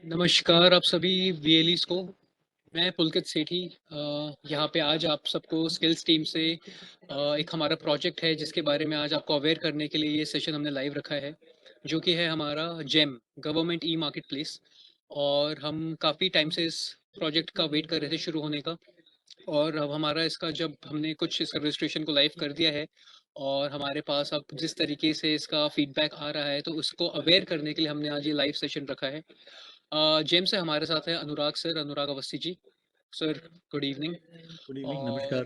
नमस्कार आप सभी वीएलईज को। मैं पुलकित सेठी यहाँ पे आज आप सबको स्किल्स टीम से एक हमारा प्रोजेक्ट है जिसके बारे में आज आपको अवेयर करने के लिए ये सेशन हमने लाइव रखा है, जो कि है हमारा GeM government e market place. और हम काफ़ी टाइम से इस प्रोजेक्ट का वेट कर रहे थे शुरू होने का। और अब हमारा इसका जब हमने कुछ इसका रजिस्ट्रेशन को लाइव कर दिया है और हमारे पास अब जिस तरीके से इसका फीडबैक आ रहा है, तो उसको अवेयर करने के लिए हमने आज ये लाइव सेशन रखा है। जेम से हमारे साथ है Anurag sir, Anurag Awasthi ji. Sir, good evening. Good evening, और नमस्कार।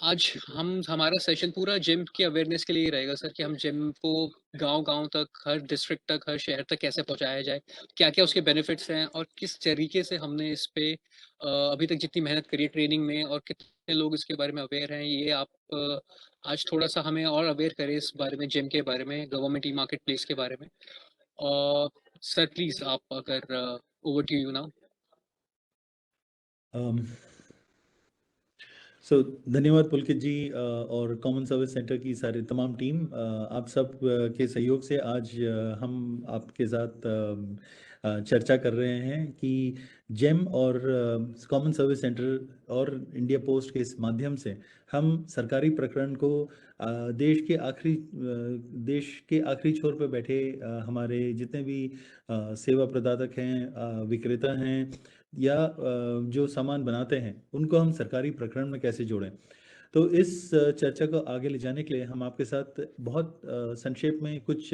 आज हम हमारा सेशन पूरा जिम की अवेयरनेस के लिए ही रहेगा सर, कि हम जिम को गांव-गांव तक, हर डिस्ट्रिक्ट तक, हर शहर तक कैसे पहुंचाया जाए, क्या-क्या उसके बेनिफिट्स हैं और किस तरीके से हमने इस पे अभी तक जितनी मेहनत करी है ट्रेनिंग में और कितने लोग इसके बारे में अवेयर हैं, ये आप आज थोड़ा-सा हमें और अवेयर करें इस बारे में, जिम के बारे में, गवर्नमेंट ई मार्केट प्लेस के बारे में। सर प्लीज़ आप अगर ओवर टू यू नाउ। अम, सो धन्यवाद पुलकित जी और कॉमन सर्विस सेंटर की सारी तमाम टीम, आप सब के सहयोग से आज हम आपके साथ चर्चा कर रहे हैं कि जेम और कॉमन सर्विस सेंटर और इंडिया पोस्ट के इस माध्यम से हम सरकारी प्रकरण को देश के आखिरी छोर पर बैठे हमारे जितने भी सेवा प्रदातक हैं, विक्रेता हैं या जो सामान बनाते हैं, उनको हम सरकारी प्रकरण में कैसे जोड़ें। तो इस चर्चा को आगे ले जाने के लिए हम आपके साथ बहुत संक्षेप में कुछ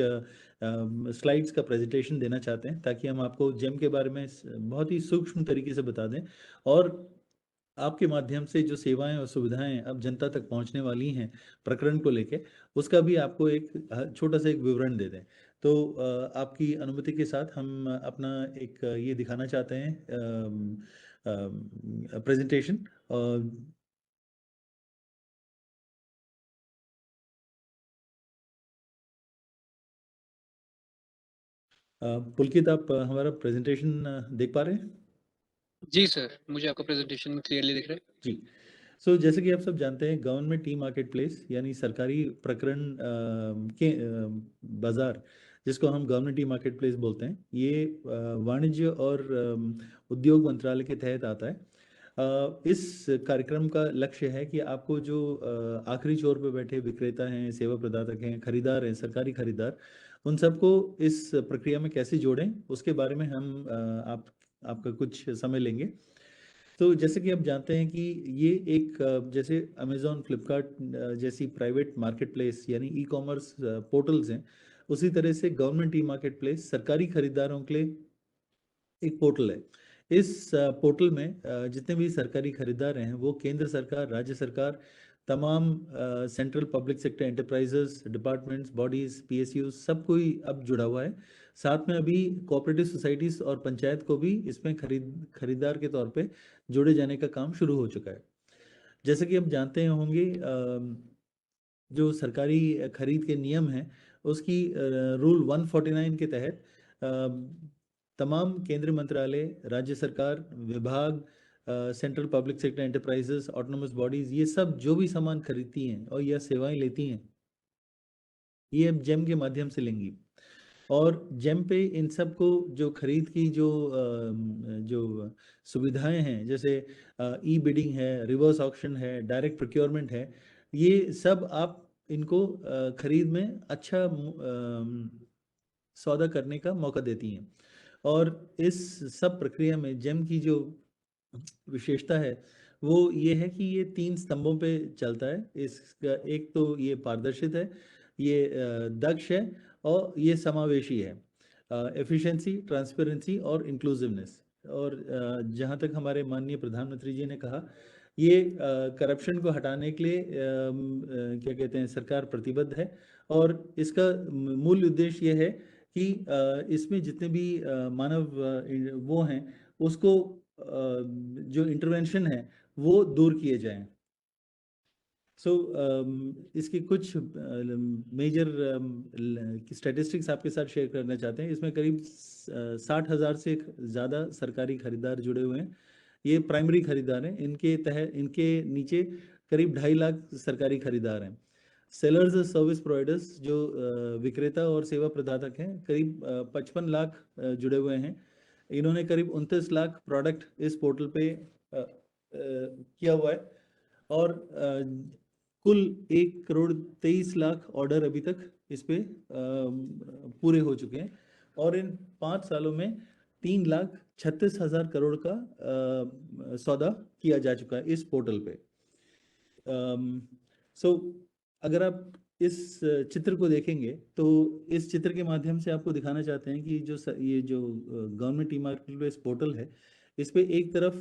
स्लाइड्स का प्रेजेंटेशन देना चाहते हैं, ताकि हम आपको जेम के बारे में बहुत ही सूक्ष्म तरीके से बता दें और आपके माध्यम से जो सेवाएं और सुविधाएं अब जनता तक पहुंचने वाली हैं प्रकरण को लेके, उसका भी आपको एक छोटा सा एक विवरण दे दें। तो आपकी अनुमति के साथ हम अपना एक ये दिखाना चाहते हैं प्रेजेंटेशन। पुलकित, आप हमारा प्रेजेंटेशन देख पा रहे हैं? जी सर, मुझे आपका प्रेजेंटेशन क्लियरली दिख रहा है। जी। सो जैसे कि आप सब जानते हैं, गवर्नमेंट ई मार्केट प्लेस यानी सरकारी प्रकरण के बाजार, जिसको हम गवर्नमेंट ई मार्केट प्लेस बोलते हैं, ये वाणिज्य और उद्योग मंत्रालय के तहत आता है। इस कार्यक्रम का लक्ष्य है कि आपको जो आखिरी छोर पे बैठे विक्रेता हैं, सेवा प्रदातक हैं, खरीदार हैं, सरकारी खरीदार, उन सबको इस प्रक्रिया में कैसे जोड़ें, उसके बारे में हम आपका कुछ समय लेंगे। तो जैसे कि आप जानते हैं कि ये एक जैसे अमेज़न, फ्लिपकार्ट जैसी प्राइवेट मार्केट प्लेस यानी ई कॉमर्स पोर्टल्स हैं, उसी तरह से गवर्नमेंट ई मार्केट प्लेस सरकारी खरीदारों के लिए एक पोर्टल है। इस पोर्टल में जितने भी सरकारी खरीदार हैं, वो केंद्र सरकार, राज्य सरकार, तमाम central public sector enterprises, departments, bodies, PSU, सब कोई अब जुड़ा हुआ है। साथ में अभी कोऑपरेटिव सोसाइटीज और पंचायत को भी इसमें खरीदार के तौर पे जोड़े जाने का काम शुरू हो चुका है। जैसे कि आप जानते होंगे, जो सरकारी खरीद के नियम हैं, उसकी रूल 149 के तहत तमाम केंद्रीय मंत्रालय, राज्य सरकार, विभाग, central public sector enterprises, autonomous bodies, ये सब जो भी सामान खरीदती हैं और यह सेवाएं लेती हैं, ये अब जेम के माध्यम से लेंगी। और जेम पे इन सब को जो खरीद की जो सुविधाएं हैं, जैसे ई बिडिंग है, रिवर्स ऑक्शन है, डायरेक्ट प्रोक्योरमेंट है, ये सब आप इनको खरीद में अच्छा सौदा करने का मौका देती हैं। और इस सब प्रक्रिया में जेम की जो विशेषता है, वो ये है कि ये 3 स्तंभों पे चलता है। इसका एक तो ये पारदर्शित है, ये दक्ष है और ये समावेशी है। एफिशिएंसी, ट्रांसपेरेंसी और इंक्लूसिवनेस। और जहाँ तक हमारे माननीय प्रधानमंत्री जी ने कहा, ये करप्शन को हटाने के लिए क्या कहते हैं, सरकार प्रतिबद्ध है। और इसका मूल उद्देश्य ये है कि इसमें जितने भी मानव वो हैं, उसको जो इंटरवेंशन है वो दूर किए जाएं। सो इसकी कुछ मेजर स्टैटिस्टिक्स आपके साथ शेयर करना चाहते हैं। इसमें करीब 60,000 से ज़्यादा सरकारी खरीदार जुड़े हुए हैं। ये प्राइमरी खरीदार हैं। इनके तहत, इनके नीचे करीब 2.5 लाख सरकारी खरीदार हैं। सेलर्स और सर्विस प्रोवाइडर्स जो विक्रेता और सेवा प्रदातक हैं, करीब 55 लाख जुड़े हुए हैं। इन्होंने करीब 29 लाख प्रोडक्ट इस पोर्टल पे किया हुआ है और कुल 1 करोड़ 23 लाख ऑर्डर अभी तक इस पे पूरे हो चुके हैं और इन 5 सालों में 3,36,000 करोड़ का सौदा किया जा चुका है इस पोर्टल पे। सो अगर आप इस चित्र को देखेंगे तो इस चित्र के माध्यम से आपको दिखाना चाहते हैं कि ये जो government e market place portal है, इस पे एक तरफ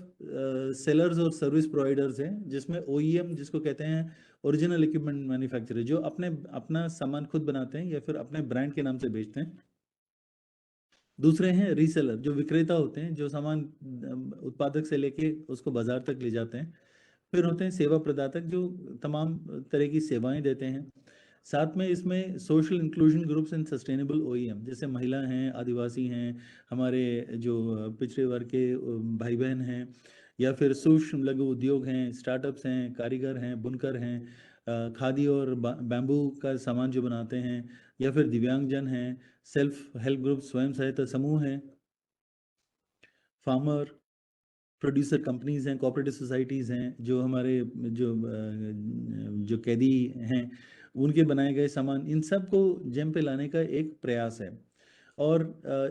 सेलर्स और सर्विस प्रोवाइडर्स हैं, जिसमें ओईएम जिसको कहते हैं ओरिजिनल इक्विपमेंट मैन्युफैक्चरर, जो अपना सामान खुद बनाते हैं या फिर अपने ब्रांड के नाम से बेचते हैं। दूसरे हैं रीसेलर, जो विक्रेता होते हैं, जो सामान उत्पादक से लेके उसको बाजार तक ले जाते हैं। फिर होते हैं सेवा प्रदातक, जो तमाम तरह की सेवाएं देते हैं। साथ में इसमें social inclusion groups and sustainable OEM, जैसे महिला हैं, आदिवासी हैं, हमारे जो पिछड़े वर्ग के भाई बहन हैं, या फिर सूक्ष्म लघु उद्योग हैं, स्टार्टअप्स हैं, कारीगर हैं, बुनकर हैं, खादी और बैम्बू का सामान जो बनाते हैं, या फिर दिव्यांगजन हैं, सेल्फ हेल्प ग्रुप स्वयं सहायता समूह हैं, फार्मर प्रोड्यूसर कंपनीज हैं, कोऑपरेटिव सोसाइटीज़ हैं, जो हमारे जो कैदी हैं उनके बनाए गए सामान, इन सब को जेम पे लाने का एक प्रयास है। और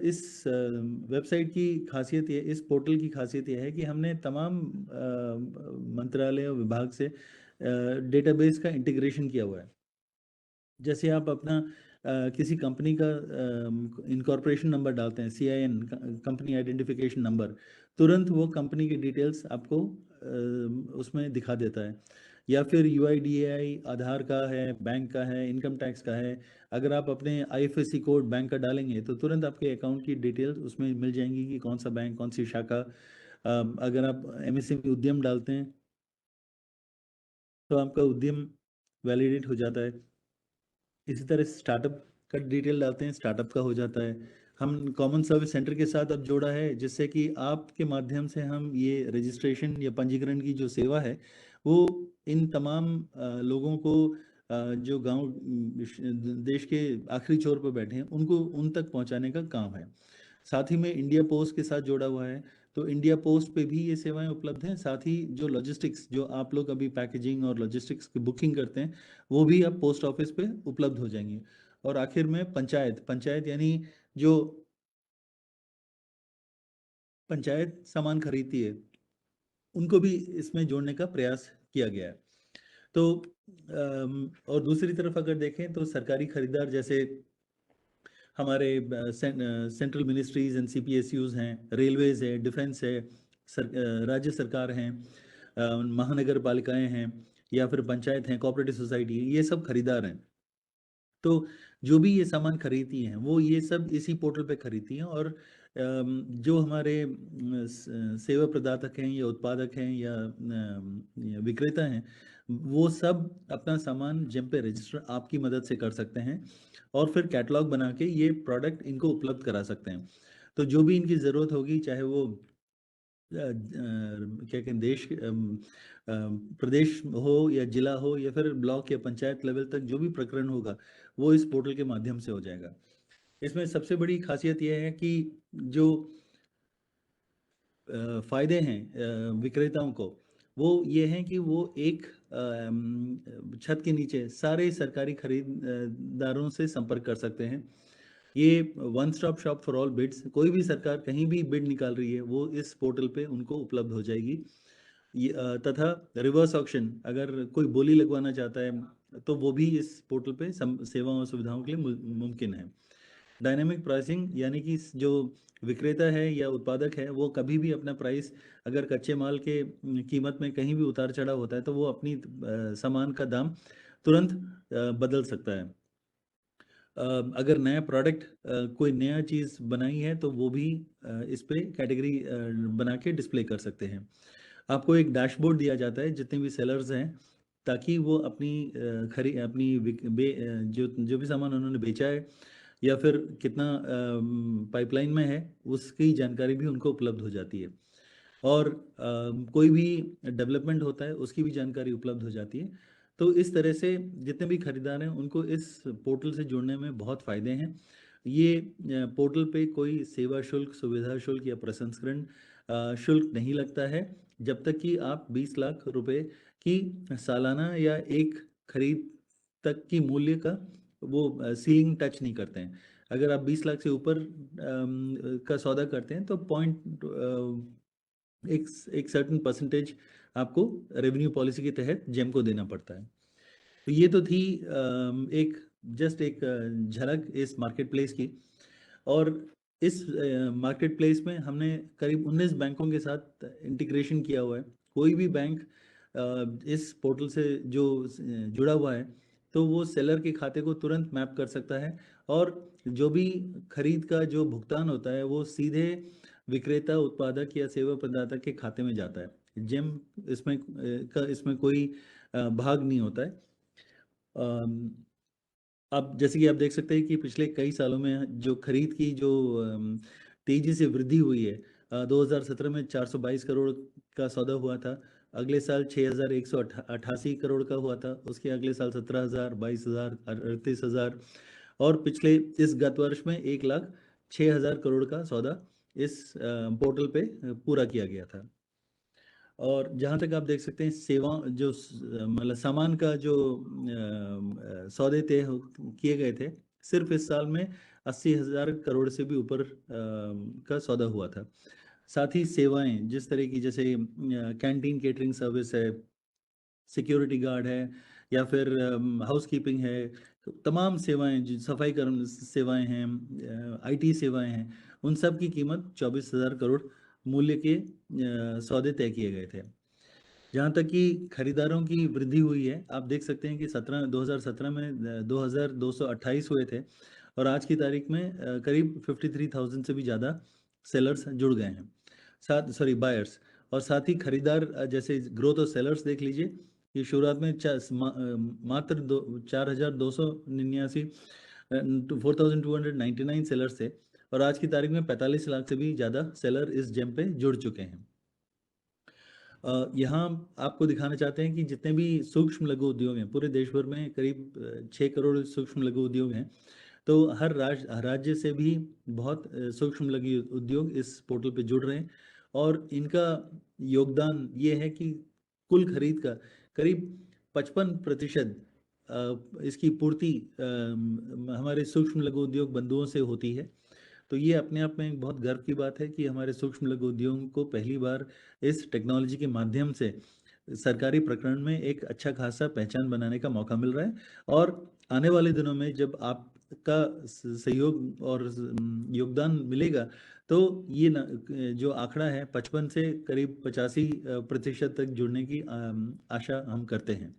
इस वेबसाइट की खासियत ये, इस पोर्टल की खासियत यह है कि हमने तमाम मंत्रालय और विभाग से डेटाबेस का इंटीग्रेशन किया हुआ है। जैसे आप अपना किसी कंपनी का इनकॉर्पोरेशन नंबर डालते हैं, CIN कंपनी आइडेंटिफिकेशन नंबर, तुरंत वो कंपनी की डिटेल्स आपको उसमें दिखा देता है। या फिर UIDAI आधार का है, बैंक का है, इनकम टैक्स का है। अगर आप अपने IFSC कोड बैंक का डालेंगे तो तुरंत आपके अकाउंट की डिटेल्स उसमें मिल जाएंगी कि कौन सा बैंक, कौन सी शाखा। अगर आप MSME उद्यम डालते हैं तो आपका उद्यम वैलिडेट हो जाता है। इसी तरह स्टार्टअप का डिटेल डालते हैं, स्टार्टअप का हो जाता है। हम कॉमन सर्विस सेंटर के साथ अब जोड़ा है, जिससे कि आपके माध्यम से हम ये रजिस्ट्रेशन या पंजीकरण की जो सेवा है वो इन तमाम लोगों को जो गांव देश के आखिरी छोर पर बैठे हैं उनको उन तक पहुंचाने का काम है। साथ ही में इंडिया पोस्ट के साथ जोड़ा हुआ है, तो इंडिया पोस्ट पे भी ये सेवाएं उपलब्ध हैं। साथ ही जो लॉजिस्टिक्स, जो आप लोग अभी पैकेजिंग और लॉजिस्टिक्स की बुकिंग करते हैं, वो भी अब पोस्ट ऑफिस पे उपलब्ध हो जाएंगे। और आखिर में पंचायत यानी जो पंचायत सामान खरीदती है, उनको भी इसमें जोड़ने का प्रयास किया गया है। तो और दूसरी तरफ अगर देखें तो सरकारी खरीदार, जैसे हमारे सेंट्रल मिनिस्ट्रीज एंड CPSUs हैं, रेलवेज है, डिफेंस है, राज्य सरकार हैं, महानगर पालिकाएं हैं, या फिर पंचायत हैं, कोऑपरेटिव सोसाइटी है, ये सब खरीदार हैं। तो जो भी ये सामान खरीदती हैं वो ये सब इसी पोर्टल पे खरीदती हैं। और जो हमारे सेवा प्रदातक हैं या उत्पादक हैं या विक्रेता हैं, वो सब अपना सामान जेम पे रजिस्टर आपकी मदद से कर सकते हैं और फिर कैटलॉग बना के ये प्रोडक्ट इनको उपलब्ध करा सकते हैं। तो जो भी इनकी ज़रूरत होगी, चाहे वो क्या कहते हैं, प्रदेश हो या जिला हो या फिर ब्लॉक या पंचायत लेवल तक, जो भी प्रकरण होगा वो इस पोर्टल के माध्यम से हो जाएगा। इसमें सबसे बड़ी खासियत यह है कि जो फायदे हैं विक्रेताओं को, वो ये हैं कि वो एक छत के नीचे सारे सरकारी खरीदारों से संपर्क कर सकते हैं। ये one stop shop for all bids, कोई भी सरकार कहीं भी बिड निकाल रही है वो इस पोर्टल पे उनको उपलब्ध हो जाएगी। तथा रिवर्स ऑक्शन, अगर कोई बोली लगवाना चाहता है तो वो भी इस पोर्टल पे सेवाओं और सुविधाओं के लिए मुमकिन है। डायनेमिक प्राइसिंग, यानी कि जो विक्रेता है या उत्पादक है वो कभी भी अपना प्राइस, अगर कच्चे माल के कीमत में कहीं भी उतार चढ़ाव होता है तो वो अपनी सामान का दाम तुरंत बदल सकता है। अगर नया प्रोडक्ट, कोई नया चीज़ बनाई है तो वो भी इस पे कैटेगरी बना के डिस्प्ले कर सकते हैं। आपको एक डैशबोर्ड दिया जाता है जितने भी सेलर्स हैं, ताकि वो अपनी जो जो भी सामान उन्होंने बेचा है या फिर कितना पाइपलाइन में है, उसकी जानकारी भी उनको उपलब्ध हो जाती है। और कोई भी डेवलपमेंट होता है उसकी भी जानकारी उपलब्ध हो जाती है। तो इस तरह से जितने भी खरीदार हैं उनको इस पोर्टल से जुड़ने में बहुत फ़ायदे हैं। ये पोर्टल पे कोई सेवा शुल्क, सुविधा शुल्क या प्रसंस्करण शुल्क नहीं लगता है, जब तक कि आप 20 लाख रुपए की सालाना या एक खरीद तक की मूल्य का वो सीलिंग टच नहीं करते हैं। अगर आप 20 लाख से ऊपर का सौदा करते हैं तो एक सर्टेन परसेंटेज आपको रेवेन्यू पॉलिसी के तहत जेम को देना पड़ता है। तो ये तो थी एक जस्ट एक झलक इस मार्केट प्लेस की। और इस मार्केट प्लेस में हमने करीब 19 बैंकों के साथ इंटीग्रेशन किया हुआ है। कोई भी बैंक इस पोर्टल से जो जुड़ा हुआ है तो वो सेलर के खाते को तुरंत मैप कर सकता है, और जो भी खरीद का जो भुगतान होता है वो सीधे विक्रेता, उत्पादक या सेवा प्रदाता के खाते में जाता है। जेम इसमें कोई भाग नहीं होता है। अब जैसे कि आप देख सकते हैं कि पिछले कई सालों में जो खरीद की जो तेजी से वृद्धि हुई है, 2017 में 422 करोड़ का सौदा हुआ था, अगले साल 6,188 करोड़ का हुआ था, उसके अगले साल 17,000, 22,000, 38,000, और पिछले इस गत वर्ष में 1,06,000 करोड़ का सौदा इस पोर्टल पे पूरा किया गया था। और जहाँ तक आप देख सकते हैं सेवा जो मतलब सामान का जो सौदे तय किए गए थे, सिर्फ इस साल में 80,000 करोड़ से भी ऊपर का सौदा हुआ था। साथ ही सेवाएं जिस तरह की, जैसे कैंटीन केटरिंग सर्विस है, सिक्योरिटी गार्ड है, या फिर हाउस कीपिंग है, तो तमाम सेवाएं जो सफाई कर्म सेवाएं हैं, आईटी सेवाएं हैं, उन सब की कीमत 24,000 करोड़ मूल्य के सौदे तय किए गए थे। जहाँ तक कि खरीदारों की वृद्धि हुई है, आप देख सकते हैं कि 2017 में 2,228 हुए थे, और आज की तारीख में करीब 53,000 से भी ज़्यादा सेलर्स जुड़ गए हैं, बायर्स। और साथ ही खरीदार जैसे ग्रोथ और सेलर्स देख लीजिए, ये शुरुआत में मात्र 4,299 4,299 सेलर्स थे, और आज की तारीख में 45 लाख से भी ज़्यादा सेलर इस जेम पे जुड़ चुके हैं। यहाँ आपको दिखाना चाहते हैं कि जितने भी सूक्ष्म लघु उद्योग हैं, पूरे देश भर में करीब 6 करोड़ सूक्ष्म लघु उद्योग हैं। तो हर राज्य से भी बहुत सूक्ष्म लघु उद्योग इस पोर्टल पे जुड़ रहे हैं, और इनका योगदान ये है कि कुल खरीद का करीब 55% इसकी पूर्ति हमारे सूक्ष्म लघु उद्योग बंधुओं से होती है। तो ये अपने आप में एक बहुत गर्व की बात है कि हमारे सूक्ष्म लघु उद्योगों को पहली बार इस टेक्नोलॉजी के माध्यम से सरकारी प्रकरण में एक अच्छा खासा पहचान बनाने का मौका मिल रहा है। और आने वाले दिनों में जब आपका सहयोग और योगदान मिलेगा, तो ये जो आंकड़ा है 55 से करीब 85% तक जुड़ने की आशा हम करते हैं।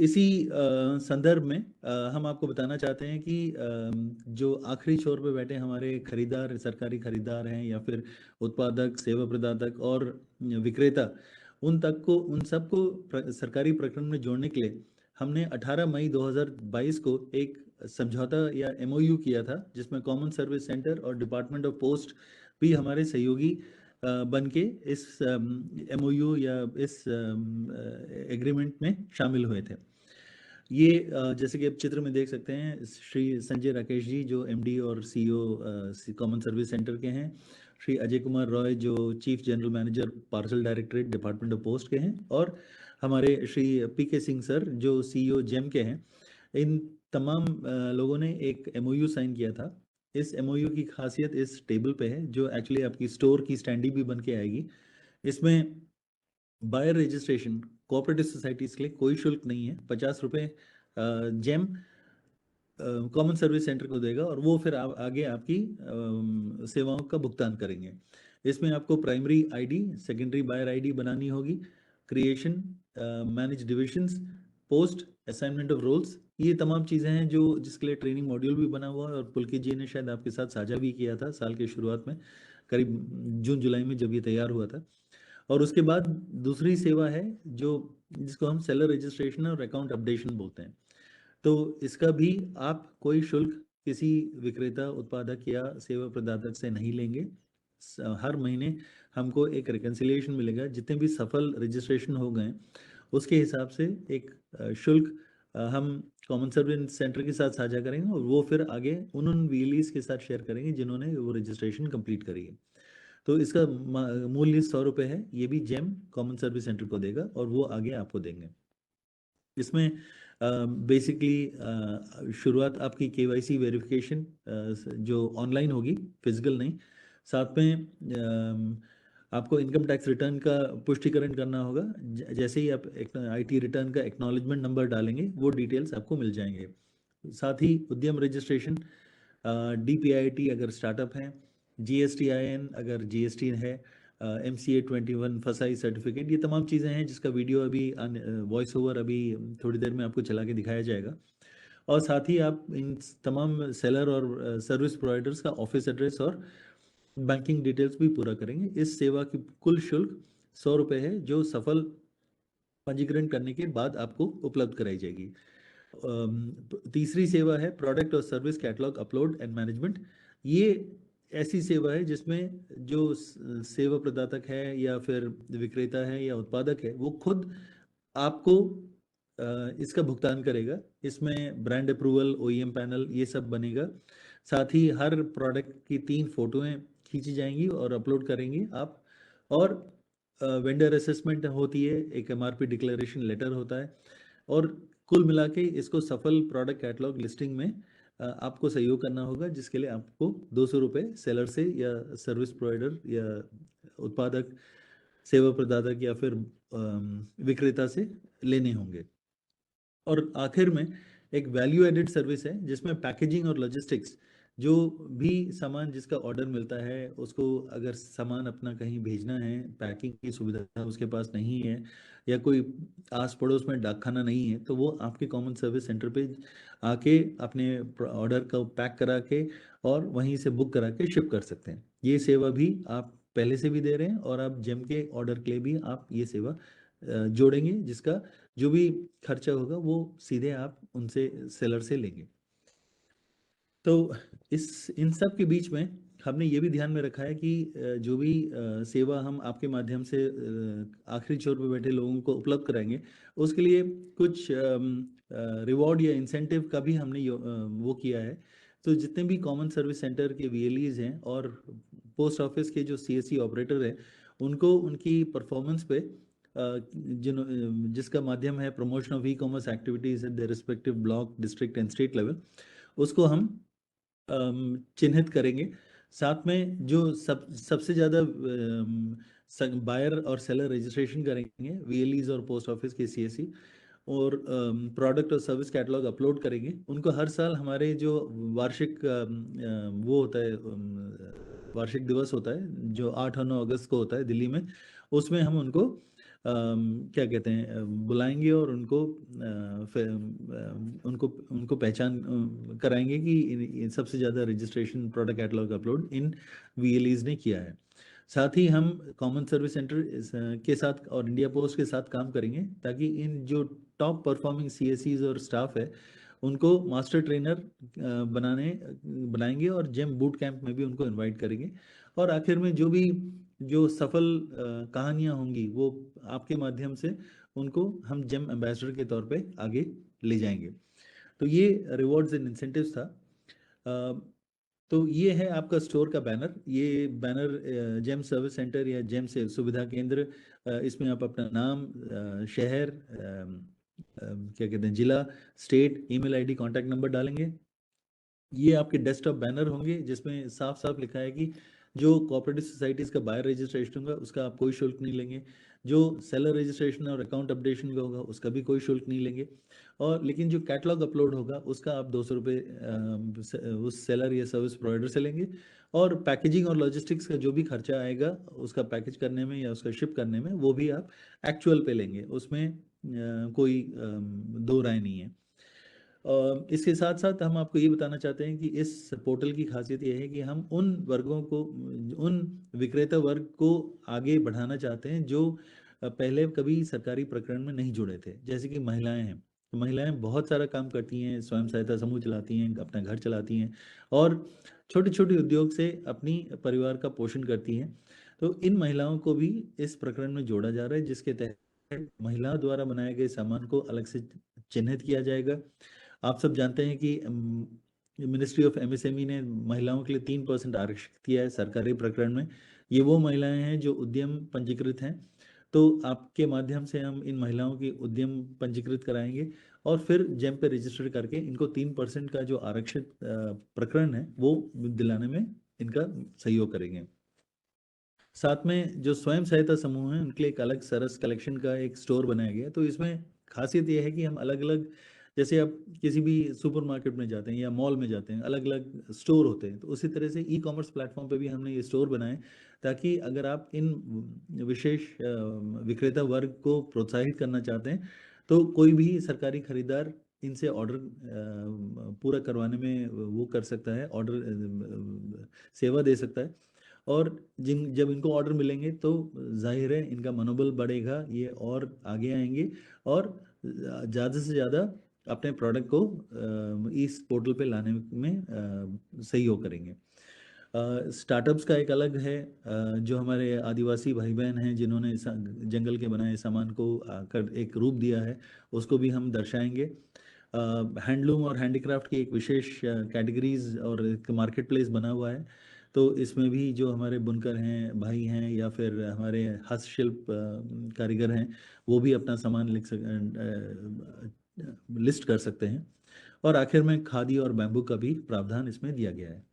इसी संदर्भ में हम आपको बताना चाहते हैं कि जो आखिरी छोर पे बैठे हमारे खरीदार, सरकारी खरीदार हैं या फिर उत्पादक, सेवा प्रदातक और विक्रेता, उन सबको सरकारी प्रकरण में जोड़ने के लिए हमने 18 मई 2022 को एक समझौता या एमओयू किया था, जिसमें कॉमन सर्विस सेंटर और डिपार्टमेंट ऑफ पोस्ट भी हमारे सहयोगी बन के इस एमओयू या इस एग्रीमेंट में शामिल हुए थे। ये जैसे कि आप चित्र में देख सकते हैं, श्री संजय राकेश जी जो एमडी और सीईओ कॉमन सर्विस सेंटर के हैं, श्री अजय कुमार रॉय जो chief general manager parcel directorate department of post के हैं, और हमारे श्री पीके सिंह सर जो सीईओ जेम के हैं। इन तमाम लोगों ने एक एमओयू साइन किया था। इस एमओयू की खासियत इस टेबल पे है, जो एक्चुअली आपकी स्टोर की स्टैंडी भी बन के आएगी। इसमें बायर रजिस्ट्रेशन कोऑपरेटिव सोसाइटीज के लिए कोई शुल्क नहीं है। 50 रुपये जेम कॉमन सर्विस सेंटर को देगा, और वो फिर आगे आपकी सेवाओं का भुगतान करेंगे। इसमें आपको primary ID, secondary buyer ID बनानी होगी, creation, manage divisions, post, assignment of roles, ये तमाम चीज़ें हैं जो जिसके लिए ट्रेनिंग मॉड्यूल भी बना हुआ है, और पुलकित जी ने शायद आपके साथ साझा भी किया था साल के शुरुआत में, करीब जून जुलाई में जब ये तैयार हुआ था। और उसके बाद दूसरी सेवा है जो जिसको हम सेलर रजिस्ट्रेशन और अकाउंट अपडेशन बोलते हैं। तो इसका भी आप कोई शुल्क किसी विक्रेता, उत्पादक या सेवा प्रदातक से नहीं लेंगे। हर महीने हमको एक रिकन्सिलिएशन मिलेगा, जितने भी सफल रजिस्ट्रेशन हो गए उसके हिसाब से एक शुल्क हम कॉमन सर्विस सेंटर के साथ साझा करेंगे और वो फिर आगे उन वीएलईज के साथ शेयर करेंगे जिन्होंने वो रजिस्ट्रेशन कंप्लीट करी है। तो इसका मूल्य 100 रुपये है, ये भी जेम कॉमन सर्विस सेंटर को देगा और वो आगे आपको देंगे। इसमें बेसिकली शुरुआत आपकी केवाईसी वेरिफिकेशन जो ऑनलाइन होगी, फिजिकल नहीं, साथ में आपको इनकम टैक्स रिटर्न का पुष्टिकरण करना होगा। जैसे ही आप आईटी रिटर्न का एक्नॉलेजमेंट नंबर डालेंगे वो डिटेल्स आपको मिल जाएंगे। साथ ही उद्यम रजिस्ट्रेशन, डीपीआईटी अगर स्टार्टअप है, जीएसटीआईएन अगर जीएसटी है, MCA 21 फसाई सर्टिफिकेट, ये तमाम चीज़ें हैं जिसका वीडियो अभी वॉइस ओवर अभी थोड़ी देर में आपको चला के दिखाया जाएगा। और साथ ही आप इन तमाम सेलर और सर्विस प्रोवाइडर्स का ऑफिस एड्रेस और बैंकिंग डिटेल्स भी पूरा करेंगे। इस सेवा की कुल शुल्क 100 रुपये है, जो सफल पंजीकरण करने के बाद आपको उपलब्ध कराई जाएगी। तीसरी सेवा है प्रोडक्ट और service catalogue upload and management. ये ऐसी सेवा है जिसमें जो सेवा प्रदातक है या फिर विक्रेता है या उत्पादक है, वो खुद आपको इसका भुगतान करेगा। इसमें ब्रांड अप्रूवल, OEM पैनल, ये सब बनेगा। साथ ही हर प्रोडक्ट की 3 फोटोएं खींची जाएंगी और अपलोड करेंगे आप। और वेंडर असेसमेंट होती है, एक MRP डिक्लेरेशन लेटर होता है। और कुल मिला के इसको सफल प्रोडक्ट कैटलॉग लिस्टिंग में आपको सहयोग करना होगा, जिसके लिए आपको 200 रुपये सेलर से या सर्विस प्रोवाइडर या उत्पादक, सेवा प्रदाता या फिर विक्रेता से लेने होंगे। और आखिर में एक वैल्यू एडेड सर्विस है जिसमें पैकेजिंग और लॉजिस्टिक्स, जो भी सामान जिसका ऑर्डर मिलता है उसको अगर सामान अपना कहीं भेजना है, पैकिंग की सुविधा उसके पास नहीं है या कोई आस पड़ोस में डाकखाना नहीं है, तो वो आपके कॉमन सर्विस सेंटर पे आके अपने ऑर्डर को पैक करा के और वहीं से बुक करा के शिप कर सकते हैं। ये सेवा भी आप पहले से भी दे रहे हैं और आप जेम के ऑर्डर के लिए भी आप ये सेवा जोड़ेंगे, जिसका जो भी खर्चा होगा वो सीधे आप उनसे सेलर से लेंगे। तो इन सब के बीच में हमने ये भी ध्यान में रखा है कि जो भी सेवा हम आपके माध्यम से आखिरी छोर पे बैठे लोगों को उपलब्ध कराएंगे, उसके लिए कुछ रिवॉर्ड या इंसेंटिव का भी हमने वो किया है। तो जितने भी कॉमन सर्विस सेंटर के VLEs हैं और पोस्ट ऑफिस के जो CSC ऑपरेटर हैं, उनको उनकी परफॉर्मेंस पे जिसका माध्यम है promotion of e-commerce activities at the respective block, district and state level, उसको हम चिन्हित करेंगे। साथ में जो सबसे ज़्यादा बायर और सेलर रजिस्ट्रेशन करेंगे, VLEs और पोस्ट ऑफिस के CSC, और प्रोडक्ट और सर्विस कैटलॉग अपलोड करेंगे, उनको हर साल हमारे जो वार्षिक वो होता है, वार्षिक दिवस होता है जो 8 और 9 अगस्त को होता है दिल्ली में, उसमें हम उनको क्या कहते हैं बुलाएंगे और उनको उनको पहचान कराएंगे कि सबसे ज़्यादा registration product catalogue upload in VLEs ने किया है। साथ ही हम कॉमन सर्विस सेंटर के साथ और इंडिया पोस्ट के साथ काम करेंगे ताकि इन जो टॉप परफॉर्मिंग CSCs और स्टाफ है उनको मास्टर ट्रेनर बनाएंगे और जेम बूट कैंप में भी उनको इनवाइट करेंगे। और आखिर में जो सफल कहानियां होंगी वो आपके माध्यम से उनको हम जेम एम्बेसडर के तौर पे आगे ले जाएंगे। तो ये रिवॉर्ड्स एंड इंसेंटिव्स था। तो ये है आपका स्टोर का बैनर। ये बैनर जेम सर्विस सेंटर या जेम से सुविधा केंद्र, इसमें आप अपना नाम, शहर, क्या कहते हैं जिला, state, email ID, contact number डालेंगे। ये आपके डेस्कटॉप बैनर होंगे जिसमें साफ साफ लिखा है कि जो कोऑपरेटिव सोसाइटीज़ का बायर रजिस्ट्रेशन होगा उसका आप कोई शुल्क नहीं लेंगे, जो सेलर रजिस्ट्रेशन और अकाउंट अपडेशन का होगा उसका भी कोई शुल्क नहीं लेंगे, और लेकिन जो कैटलॉग अपलोड होगा उसका आप 200 रुपये उस सेलर या सर्विस प्रोवाइडर से लेंगे। और पैकेजिंग और लॉजिस्टिक्स का जो भी खर्चा आएगा उसका पैकेज करने में या उसका शिप करने में, वो भी आप एक्चुअल पे लेंगे, उसमें कोई दो राय नहीं है। इसके साथ साथ हम आपको ये बताना चाहते हैं कि इस पोर्टल की खासियत ये है कि हम उन वर्गों को, उन विक्रेता वर्ग को आगे बढ़ाना चाहते हैं जो पहले कभी सरकारी प्रकरण में नहीं जुड़े थे। जैसे कि महिलाएं हैं, तो महिलाएं बहुत सारा काम करती हैं, स्वयं सहायता समूह चलाती हैं, अपना घर चलाती हैं और छोटे छोटे उद्योग से अपनी परिवार का पोषण करती हैं। तो इन महिलाओं को भी इस प्रकरण में जोड़ा जा रहा है, जिसके तहत महिलाओं द्वारा बनाए गए सामान को अलग से चिन्हित किया जाएगा। आप सब जानते हैं कि मिनिस्ट्री ऑफ एमएसएमई ने महिलाओं के लिए 3% आरक्षित किया है सरकारी प्रकरण में। ये वो महिलाएं हैं जो उद्यम पंजीकृत हैं, तो आपके माध्यम से हम इन महिलाओं की उद्यम पंजीकृत कराएंगे और फिर जेम पे रजिस्टर करके इनको 3% का जो आरक्षित प्रकरण है वो दिलाने में इनका सहयोग करेंगे। साथ में जो स्वयं सहायता समूह हैं उनके लिए एक अलग सरस कलेक्शन का एक स्टोर बनाया गया है। तो इसमें खासियत ये है कि हम अलग अलग, जैसे आप किसी भी सुपरमार्केट में जाते हैं या मॉल में जाते हैं, अलग अलग स्टोर होते हैं, तो उसी तरह से ई कॉमर्स प्लेटफॉर्म पे भी हमने ये स्टोर बनाए ताकि अगर आप इन विशेष विक्रेता वर्ग को प्रोत्साहित करना चाहते हैं तो कोई भी सरकारी खरीदार इनसे ऑर्डर पूरा करवाने में वो कर सकता है, ऑर्डर सेवा दे सकता है। और जब इनको ऑर्डर मिलेंगे तो जाहिर है इनका मनोबल बढ़ेगा, ये और आगे आएंगे और ज़्यादा से ज़्यादा अपने प्रोडक्ट को इस पोर्टल पे लाने में सहयोग करेंगे। स्टार्टअप्स का एक अलग है, जो हमारे आदिवासी भाई बहन हैं जिन्होंने जंगल के बनाए सामान को आकर एक रूप दिया है, उसको भी हम दर्शाएंगे। हैंडलूम और हैंडीक्राफ्ट की एक विशेष कैटेगरीज और एक मार्केट प्लेस बना हुआ है, तो इसमें भी जो हमारे बुनकर हैं, भाई हैं या फिर हमारे हस्तशिल्प कारीगर हैं, वो भी अपना सामान लिस्ट कर सकते हैं। और आखिर में खादी और बैम्बू का भी प्रावधान इसमें दिया गया है।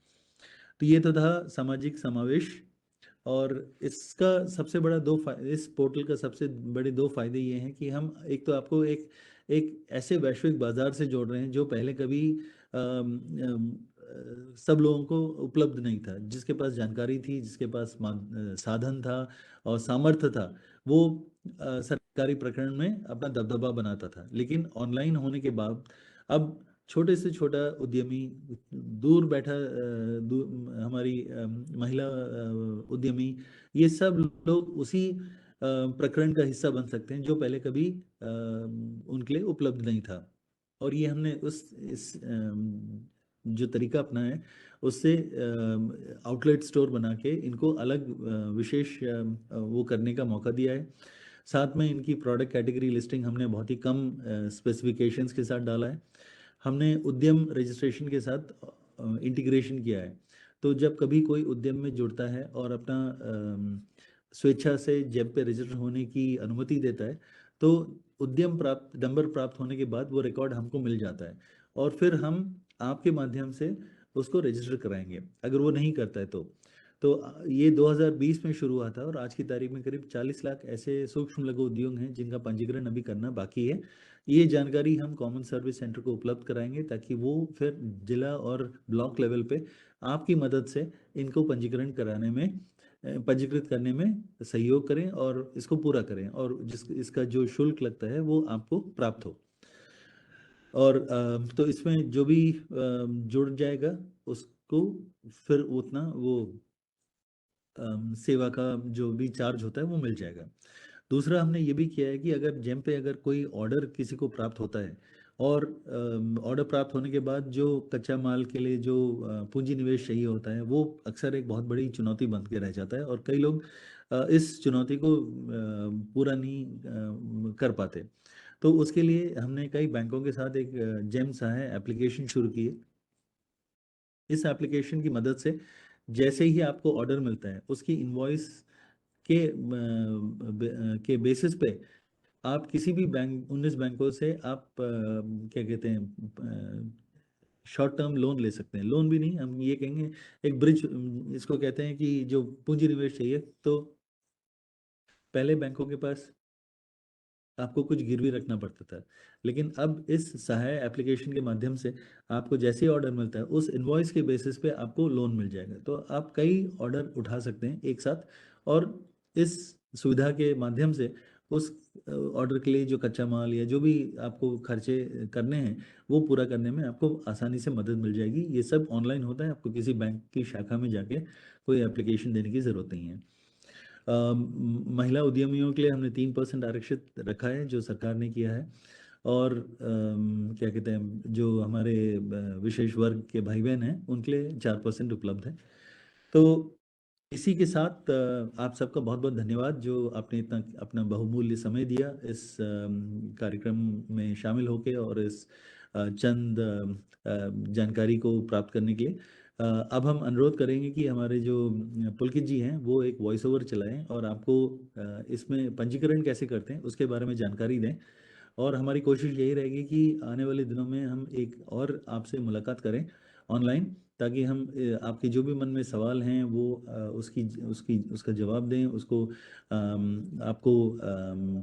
तो ये तो था सामाजिक समावेश। और इसका सबसे बड़ा इस पोर्टल का सबसे बड़े दो फायदे ये हैं कि हम एक तो आपको एक एक ऐसे वैश्विक बाजार से जोड़ रहे हैं जो पहले कभी सब लोगों को उपलब्ध नहीं था। जिसके पास जानकारी थी, जिसके पास साधन था और सामर्थ्य था, वो सरकारी प्रकरण में अपना दबदबा बनाता था। लेकिन ऑनलाइन होने के बाद अब छोटे से छोटा उद्यमी, दूर बैठा हमारी महिला उद्यमी, ये सब लोग उसी प्रकरण का हिस्सा बन सकते हैं जो पहले कभी उनके लिए उपलब्ध नहीं था। और ये हमने इस जो तरीका अपनाया है उससे आउटलेट स्टोर बना के इनको अलग विशेष वो करने का मौका दिया है। साथ में इनकी प्रोडक्ट कैटेगरी लिस्टिंग हमने बहुत ही कम स्पेसिफिकेशंस के साथ डाला है। हमने उद्यम रजिस्ट्रेशन के साथ इंटीग्रेशन किया है। तो जब कभी कोई उद्यम में जुड़ता है और अपना स्वेच्छा से जेब पे रजिस्टर होने की अनुमति देता है, तो उद्यम प्राप्त नंबर प्राप्त होने के बाद वो रिकॉर्ड हमको मिल जाता है और फिर हम आपके माध्यम से उसको रजिस्टर कराएंगे। अगर वो नहीं करता है तो ये 2020 में शुरू हुआ था और आज की तारीख में करीब 40 लाख ऐसे सूक्ष्म लघु उद्योग हैं जिनका पंजीकरण अभी करना बाकी है। ये जानकारी हम कॉमन सर्विस सेंटर को उपलब्ध कराएंगे ताकि वो फिर जिला और ब्लॉक लेवल पे आपकी मदद से इनको पंजीकरण कराने में, पंजीकृत करने में सहयोग करें और इसको पूरा करें और इसका जो शुल्क लगता है वो आपको प्राप्त हो। और तो इसमें जो भी जुड़ जाएगा उसको फिर उतना वो सेवा का जो भी चार्ज होता है वो मिल जाएगा। दूसरा हमने ये भी किया है कि अगर जेम पे अगर कोई ऑर्डर किसी को प्राप्त होता है और ऑर्डर प्राप्त होने के बाद जो कच्चा माल के लिए जो पूंजी निवेश चाहिए होता है वो अक्सर एक बहुत बड़ी चुनौती बन के रह जाता है और कई लोग इस चुनौती को पूरा नहीं कर पाते। तो उसके लिए हमने कई बैंकों के साथ एक जेम सहाय एप्लीकेशन शुरू की है। इस एप्लीकेशन की मदद से जैसे ही आपको ऑर्डर मिलता है उसकी इनवॉइस के बेसिस पे आप किसी भी बैंक 19 बैंकों से आप क्या कहते हैं शॉर्ट टर्म लोन ले सकते हैं। लोन भी नहीं, हम ये कहेंगे एक ब्रिज इसको कहते हैं कि जो पूंजी निवेश चाहिए तो पहले बैंकों के पास आपको कुछ गिरवी रखना पड़ता था, लेकिन अब इस सहाय एप्लीकेशन के माध्यम से आपको जैसे ही ऑर्डर मिलता है उस इनवॉइस के बेसिस पे आपको लोन मिल जाएगा। तो आप कई ऑर्डर उठा सकते हैं एक साथ और इस सुविधा के माध्यम से उस ऑर्डर के लिए जो कच्चा माल या जो भी आपको खर्चे करने हैं वो पूरा करने में आपको आसानी से मदद मिल जाएगी। ये सब ऑनलाइन होता है, आपको किसी बैंक की शाखा में जाके कोई एप्लीकेशन देने की ज़रूरत नहीं है। महिला उद्यमियों के लिए हमने 3% आरक्षित रखा है जो सरकार ने किया है। और क्या कहते हैं जो हमारे विशेष वर्ग के भाई बहन हैं उनके लिए 4% उपलब्ध है। तो इसी के साथ आप सबका बहुत बहुत धन्यवाद जो आपने इतना अपना बहुमूल्य समय दिया इस कार्यक्रम में शामिल होके और इस चंद जानकारी को प्राप्त करने के लिए। अब हम अनुरोध करेंगे कि हमारे जो पुलकित जी हैं वो एक वॉइस ओवर चलाएं और आपको इसमें पंजीकरण कैसे करते हैं उसके बारे में जानकारी दें। और हमारी कोशिश यही रहेगी कि आने वाले दिनों में हम एक और आपसे मुलाकात करें ऑनलाइन, ताकि हम आपके जो भी मन में सवाल हैं वो उसकी उसकी उसका जवाब दें, उसको आपको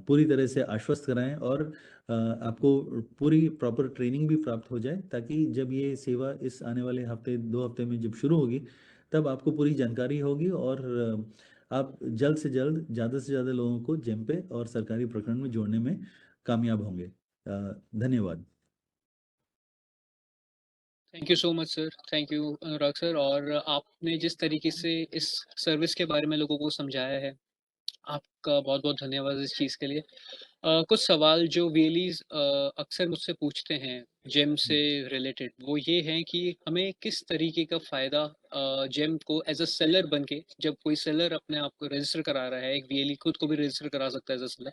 पूरी तरह से आश्वस्त कराएं और आपको पूरी प्रॉपर ट्रेनिंग भी प्राप्त हो जाए, ताकि जब ये सेवा इस आने वाले हफ्ते 2 हफ्ते में जब शुरू होगी तब आपको पूरी जानकारी होगी और आप जल्द से जल्द ज़्यादा से ज़्यादा लोगों को जेम पे और सरकारी प्रकरण में जोड़ने में कामयाब होंगे। धन्यवाद। Thank you so much sir, thank you Anurag sir. और आपने जिस तरीके से इस सर्विस के बारे में लोगों को समझाया है, आपका बहुत बहुत धन्यवाद इस चीज़ के लिए। कुछ सवाल जो वेलीज अक्सर मुझसे पूछते हैं जेम से रिलेटेड, वो ये हैं कि हमें किस तरीके का फ़ायदा जेम को एज अ सेलर बन के, जब कोई सेलर अपने आप को रजिस्टर करा रहा है, एक वीएलई खुद को भी रजिस्टर करा सकता है एज अ सेलर,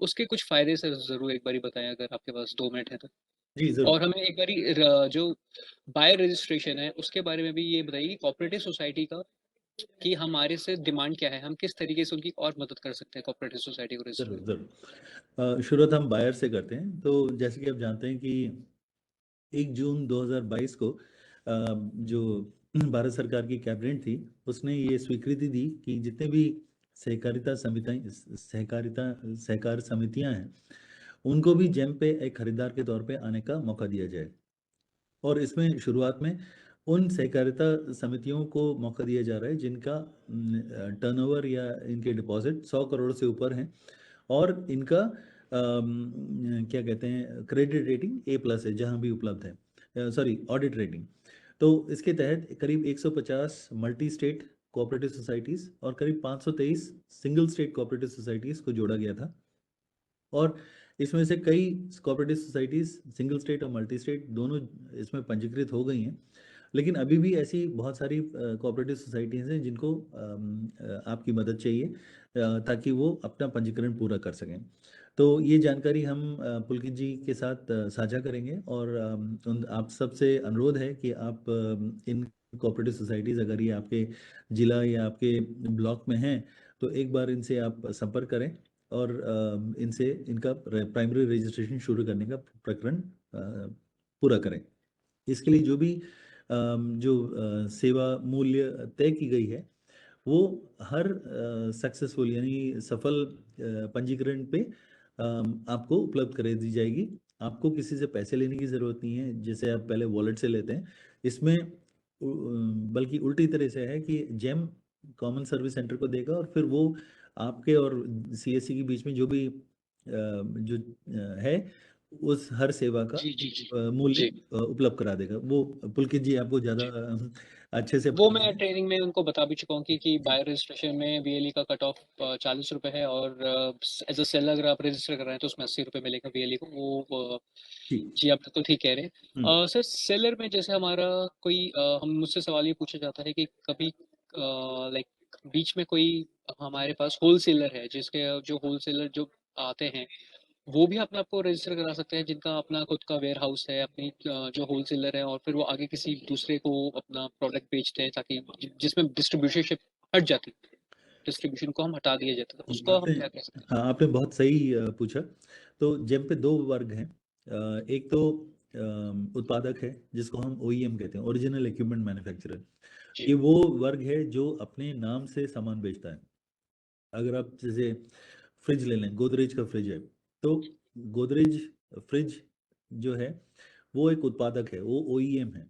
उसके कुछ फ़ायदे सर ज़रूर एक बारी बताएं अगर आपके पास 2 मिनट है तो। जी जरूर। और हमें एक बारी जो बायर रजिस्ट्रेशन है उसके बारे में भी ये बताइए, कोऑपरेटिव सोसाइटी का कि हमारे से डिमांड क्या है, हम किस तरीके से उनकी और मदद कर सकते हैं कोऑपरेटिव सोसाइटी को रजिस्टर जरूर करने में। जरूर। शुरुआत हम बायर से करते हैं। तो जैसे कि आप जानते हैं कि 1 जून 2022 को जो भारत सरकार की कैबिनेट थी उसने ये स्वीकृति दी कि जितने भी सहकारिता समितियां सहकार समितियां हैं उनको भी जेम पे एक खरीदार के तौर पे आने का मौका दिया जाए। और इसमें शुरुआत में उन सहकारिता समितियों को मौका दिया जा रहा है जिनका टर्नओवर या इनके डिपॉजिट 100 करोड़ से ऊपर हैं और इनका क्या कहते हैं क्रेडिट रेटिंग A+ है जहां भी उपलब्ध है, सॉरी ऑडिट रेटिंग। तो इसके तहत करीब 150 मल्टी स्टेट कोऑपरेटिव सोसाइटीज़ और करीब 523 सिंगल स्टेट कोऑपरेटिव सोसाइटीज़ को जोड़ा गया था। और इसमें से कई कोऑपरेटिव सोसाइटीज़ सिंगल स्टेट और मल्टी स्टेट दोनों इसमें पंजीकृत हो गई हैं, लेकिन अभी भी ऐसी बहुत सारी कोऑपरेटिव सोसाइटीज़ हैं जिनको आपकी मदद चाहिए ताकि वो अपना पंजीकरण पूरा कर सकें। तो ये जानकारी हम पुलकित जी के साथ साझा करेंगे और आप सबसे अनुरोध है कि आप इन कोऑपरेटिव सोसाइटीज़ अगर ये आपके जिला या आपके ब्लॉक में हैं तो एक बार इनसे आप संपर्क करें और इनसे इनका प्राइमरी रजिस्ट्रेशन शुरू करने का प्रकरण पूरा करें। इसके लिए जो भी जो सेवा मूल्य तय की गई है वो हर सक्सेसफुल यानी सफल पंजीकरण पे आपको उपलब्ध करा दी जाएगी। आपको किसी से पैसे लेने की ज़रूरत नहीं है जैसे आप पहले वॉलेट से लेते हैं। इसमें बल्कि उल्टी तरह से है कि जेम कॉमन सर्विस सेंटर को देगा और फिर वो आपके और सीएससी के बीच में जो भी जो है उस हर सेवा का जी जी जी मूल्य जी। उपलब्ध करा देगा। वो पुलकित जी आपको ज़्यादा जी, अच्छे से वो बता मैं देंगे। ट्रेनिंग में उनको बता भी चुका हूँ कि जी बाय रजिस्ट्रेशन में बीएलई का कट ऑफ 40 रुपये है, और एज अ सेलर अगर आप रजिस्टर कर रहे हैं तो उसमें 80 रुपये मिलेगा बीएलई को वो जी। जी आप तो ठीक कह रहे हम्म। हैं। सर सेलर में जैसे हमारा कोई हम मुझसे सवाल ये पूछा जाता है कि कभी लाइक बीच में कोई हमारे पास होलसेलर है, जिसके जो होलसेलर जो आते हैं वो भी अपने आप को रजिस्टर करा सकते हैं, जिनका अपना खुद का वेयर हाउस है, अपनी जो होलसेलर है, और फिर वो आगे किसी दूसरे को अपना प्रोडक्ट बेचते हैं, ताकि जिसमें डिस्ट्रीब्यूशनशिप हट जाती है, डिस्ट्रीब्यूशन को हम हटा दिया जाता है, तो उसको आपने हम क्या कह सकते हैं। हाँ आपने बहुत सही पूछा। तो जेम पे दो वर्ग हैं। एक तो उत्पादक है जिसको हम ओईएम कहते हैं, ओरिजिनल इक्विपमेंट मैन्युफैक्चरर। जी ये वो वर्ग है जो अपने नाम से सामान बेचता है। अगर आप जैसे फ्रिज ले लें, गोदरेज का फ्रिज है तो गोदरेज फ्रिज जो है वो एक उत्पादक है, वो ओईएम है,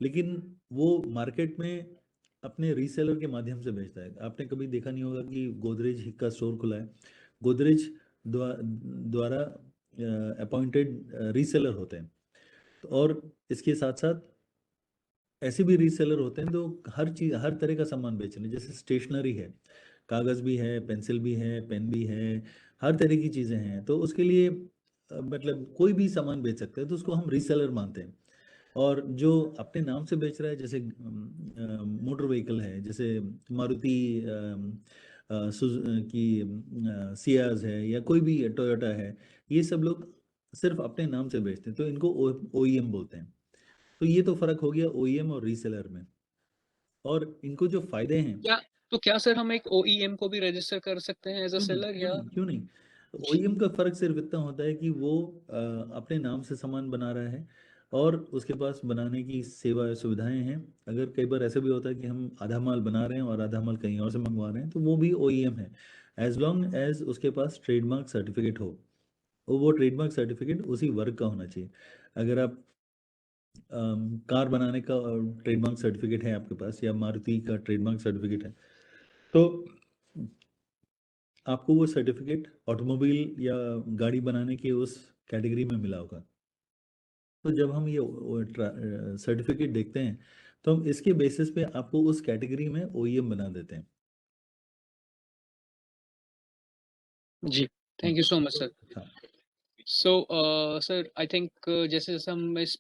लेकिन वो मार्केट में अपने रीसेलर के माध्यम से बेचता है। आपने कभी देखा नहीं होगा कि गोदरेज का स्टोर खुला है। गोदरेज द्वारा अपॉइंटेड रीसेलर होते हैं। और इसके साथ साथ ऐसे भी रीसेलर होते हैं जो हर चीज हर तरह का सामान बेच रहे हैं। जैसे स्टेशनरी है, कागज़ भी है, पेंसिल भी है, पेन भी है, हर तरह की चीज़ें हैं। तो उसके लिए मतलब कोई भी सामान बेच सकता है तो उसको हम रीसेलर मानते हैं। और जो अपने नाम से बेच रहा है, जैसे मोटर व्हीकल है, जैसे मारुति की सियाज है या कोई भी टोयोटा है, ये सब लोग सिर्फ अपने नाम से बेचते हैं, तो इनको ओईएम बोलते हैं। तो ये तो फर्क हो गया ओईएम और रीसेलर में। और इनको जो फायदे हैं, क्या क्या सर हम एक ओईएम को भी रजिस्टर कर सकते हैं एज़ अ क्यों नहीं सेलर क्यों या? नहीं क्यों नहीं। जी, ओईएम का फर्क सिर्फ इतना होता है कि वो अपने नाम से सामान बना रहा है और उसके पास बनाने की सेवा सुविधाएं हैं। अगर कई बार ऐसा भी होता है कि हम आधा माल बना रहे हैं और आधा माल कहीं और से मंगवा रहे हैं, तो वो भी ओईएम है, एज लॉन्ग एज उसके पास ट्रेडमार्क सर्टिफिकेट हो। वो ट्रेडमार्क सर्टिफिकेट उसी वर्ग का होना चाहिए। अगर आप कार बनाने का ट्रेडमार्क सर्टिफिकेट है आपके पास, या मारुति का ट्रेडमार्क सर्टिफिकेट है, तो आपको वो सर्टिफिकेट ऑटोमोबाइल या गाड़ी बनाने के उस कैटेगरी में मिला होगा। तो जब हम ये सर्टिफिकेट देखते हैं, तो हम इसके बेसिस पे आपको उस कैटेगरी में ओईएम बना देते हैं। जी। Thank you so much sir. हाँ, सो सर आई थिंक जैसे-जैसे हम इस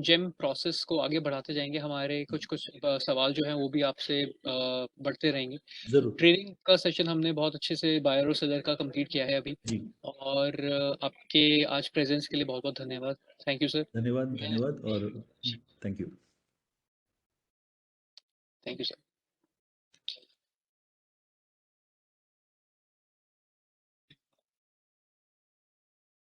जेम प्रोसेस को आगे बढ़ाते जाएँगे, हमारे कुछ-कुछ सवाल जो हैं वो भी आपसे बढ़ते रहेंगे। जरूर। ट्रेनिंग का सेशन हमने बहुत अच्छे से बायर और सेलर का कंप्लीट किया है अभी, जी, और आपके आज प्रेज़ेंस के लिए बहुत-बहुत धन्यवाद। Thank you sir. धन्यवाद मैं धन्यवाद और जी, thank you. Thank you sir.